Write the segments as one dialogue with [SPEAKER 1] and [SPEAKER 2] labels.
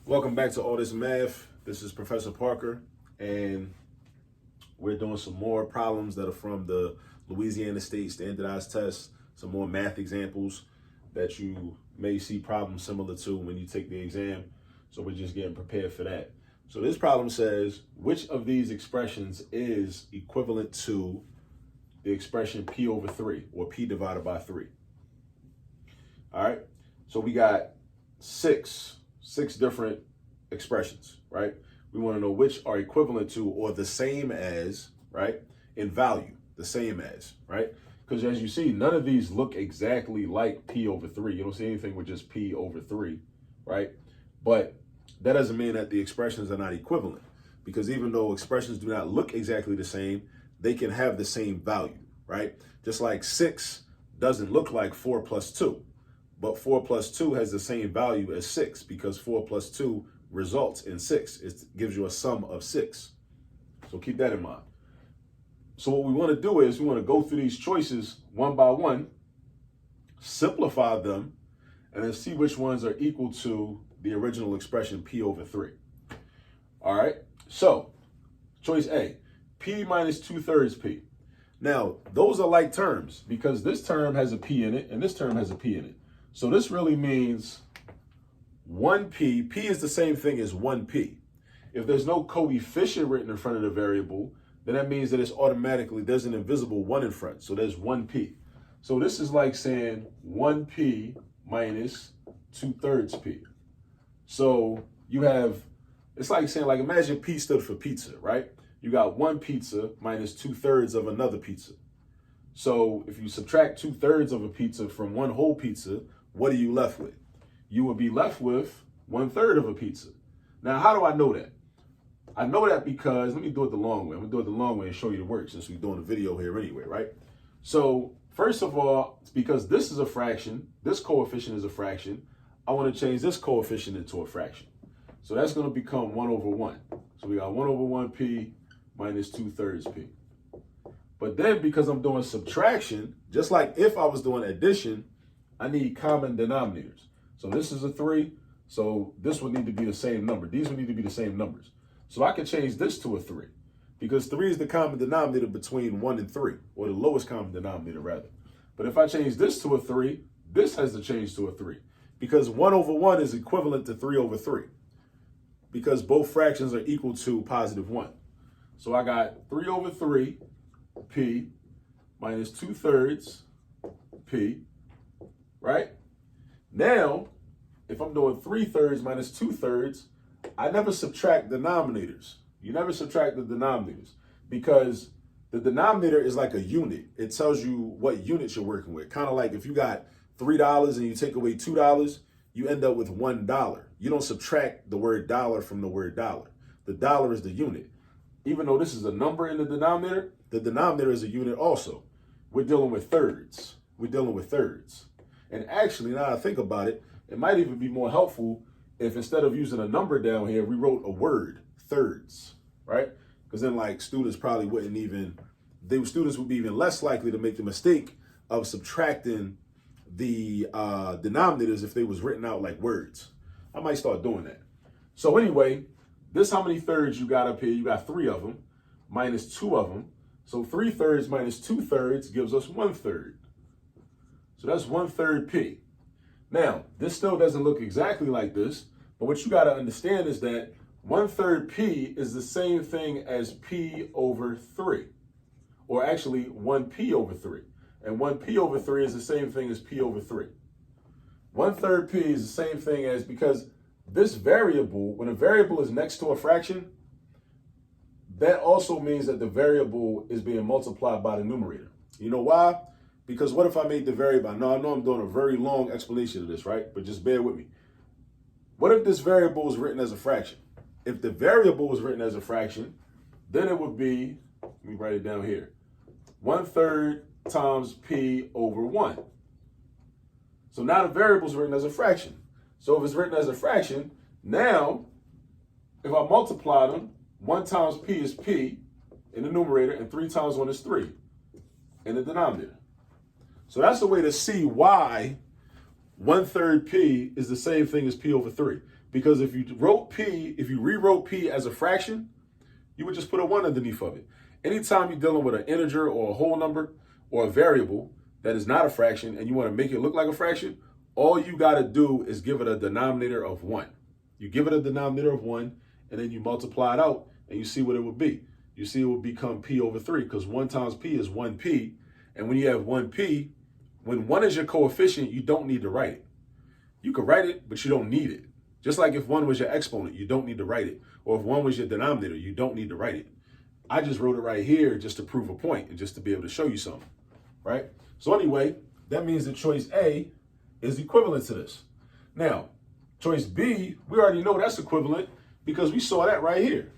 [SPEAKER 1] Welcome back to All This Math. This is Professor Parker, and we're doing some more problems that are from the Louisiana State Standardized Test, some more math examples that you may see problems similar to when you take the exam. So we're just getting prepared for that. So this problem says, which of these expressions is equivalent to the expression P over 3, or P divided by 3? All right, so we got six different expressions, right? We want to know which are equivalent to or the same as, right, in value, the same as, right? Because as you see, none of these look exactly like P over 3. You don't see anything with just P over 3, right? But that doesn't mean that the expressions are not equivalent, because even though expressions do not look exactly the same, they can have the same value, right? Just like 6 doesn't look like 4 plus 2. But 4 plus 2 has the same value as 6 because 4 plus 2 results in 6. It gives you a sum of 6. So keep that in mind. So what we want to do is we want to go through these choices one by one, simplify them, and then see which ones are equal to the original expression P over 3. All right, so choice A, P minus 2/3 P. Now, those are like terms because this term has a P in it and this term has a P in it. So this really means 1P. P is the same thing as 1P. If there's no coefficient written in front of the variable, then that means that there's an invisible 1 in front. So there's 1P. So this is like saying 1P minus 2/3 P. So it's like saying, imagine P stood for pizza, right? You got one pizza minus 2/3 of another pizza. So if you subtract 2/3 of a pizza from one whole pizza, what are you left with? You will be left with 1/3 of a pizza. Now, how do I know that? I know that because, let me do it the long way. I'm gonna do it the long way and show you the work since we're doing a video here anyway, right? So first of all, it's because this is a fraction, this coefficient is a fraction, I wanna change this coefficient into a fraction. So that's gonna become 1 over 1. So we got 1 over 1P minus 2/3 P. But then because I'm doing subtraction, just like if I was doing addition, I need common denominators. So this is a 3, so this would need to be the same number. These would need to be the same numbers. So I can change this to a 3 because 3 is the common denominator between 1 and 3, or the lowest common denominator rather. But if I change this to a 3, this has to change to a 3 because 1 over 1 is equivalent to 3 over 3 because both fractions are equal to positive 1. So I got 3 over 3 P minus 2/3 P, right? Now, if I'm doing 3/3 minus 2/3, I never subtract denominators. You never subtract the denominators because the denominator is like a unit. It tells you what units you're working with. Kind of like if you got $3 and you take away $2, you end up with $1. You don't subtract the word dollar from the word dollar. The dollar is the unit. Even though this is a number in the denominator is a unit also. We're dealing with thirds. And actually, now I think about it, it might even be more helpful if instead of using a number down here, we wrote a word, thirds, right? Because then students would be even less likely to make the mistake of subtracting the denominators if they was written out like words. I might start doing that. So anyway, this how many thirds you got up here? You got 3 of them minus 2 of them. So 3/3 minus 2/3 gives us 1/3. So that's 1/3 P. Now, this still doesn't look exactly like this, but what you got to understand is that 1/3 P is the same thing as P over 3, or actually 1P over 3. And 1P over 3 is the same thing as P over 3. 1/3 P is the same thing as, because this variable, when a variable is next to a fraction, that also means that the variable is being multiplied by the numerator. You know why? Because what if I made the variable, I know I'm doing a very long explanation of this, right? But just bear with me. What if this variable is written as a fraction? If the variable was written as a fraction, then it would be, let me write it down here, 1/3 times P over 1. So now the variable is written as a fraction. So if it's written as a fraction, now if I multiply them, 1 times P is P in the numerator and 3 times 1 is 3 in the denominator. So that's the way to see why 1/3 P is the same thing as P over 3. Because if you rewrote P as a fraction, you would just put a 1 underneath of it. Anytime you're dealing with an integer or a whole number or a variable that is not a fraction and you want to make it look like a fraction, all you got to do is give it a denominator of 1. You give it a denominator of 1, and then you multiply it out, and you see what it would be. You see it would become P over 3, because 1 times P is 1P. And when you have 1P, when 1 is your coefficient, you don't need to write it. You could write it, but you don't need it. Just like if 1 was your exponent, you don't need to write it. Or if 1 was your denominator, you don't need to write it. I just wrote it right here just to prove a point and just to be able to show you something, right? So anyway, that means that choice A is equivalent to this. Now, choice B, we already know that's equivalent because we saw that right here.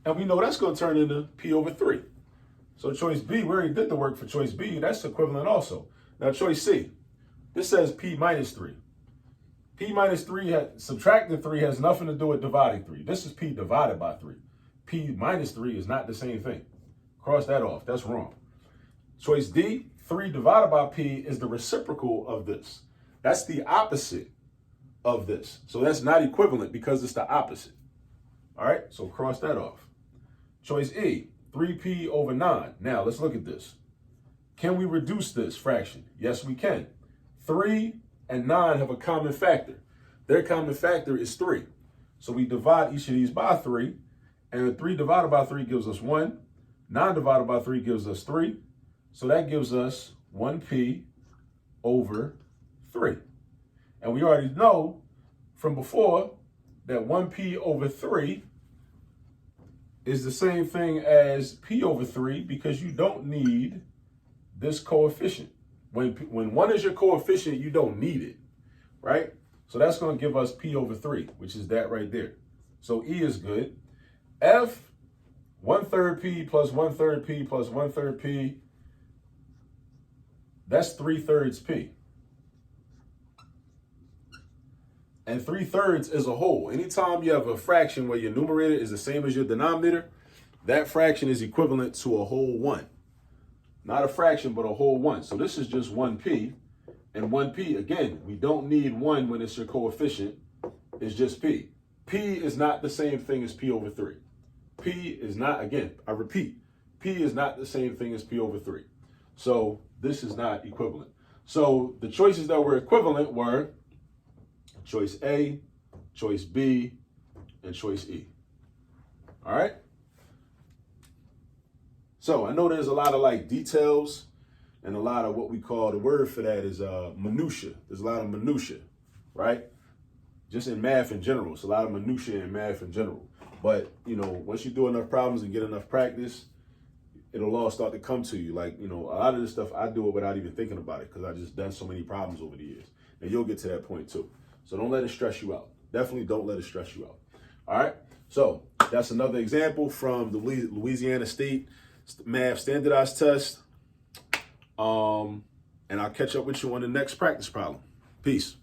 [SPEAKER 1] And we know that's going to turn into P over 3. So choice B, we already did the work for choice B. That's equivalent also. Now choice C, this says P minus 3. P minus 3, subtracting 3 has nothing to do with dividing 3. This is P divided by 3. P minus 3 is not the same thing. Cross that off. That's wrong. Choice D, 3 divided by P is the reciprocal of this. That's the opposite of this. So that's not equivalent because it's the opposite. All right, so cross that off. Choice E, 3P over 9. Now let's look at this. Can we reduce this fraction? Yes, we can. 3 and 9 have a common factor. Their common factor is 3. So we divide each of these by 3, and 3 divided by 3 gives us 1. 9 divided by 3 gives us 3. So that gives us 1P over 3. And we already know from before that 1P over 3 is the same thing as P over 3 because you don't need this coefficient. When 1 is your coefficient, you don't need it, right? So that's going to give us P over 3, which is that right there. So E is good. F, 1/3 P plus 1/3 P plus 1/3 P, that's 3/3 P. And 3/3 is a whole. Anytime you have a fraction where your numerator is the same as your denominator, that fraction is equivalent to a whole 1. Not a fraction, but a whole 1. So this is just 1P. And 1P, again, we don't need 1 when it's your coefficient. It's just P. P is not the same thing as P over 3. P is not, again, I repeat, P is not the same thing as P over 3. So this is not equivalent. So the choices that were equivalent were choice A, choice B, and choice E. All right? So I know there's a lot of like details and a lot of what we call, the word for that is minutia. There's a lot of minutia, right? Just in math in general. It's a lot of minutia in math in general. But, you know, once you do enough problems and get enough practice, it'll all start to come to you. Like, you know, a lot of this stuff, I do it without even thinking about it because I just done so many problems over the years. And you'll get to that point too. So don't let it stress you out. Definitely don't let it stress you out. All right. So that's another example from the Louisiana State Math Standardized Test. And I'll catch up with you on the next practice problem. Peace.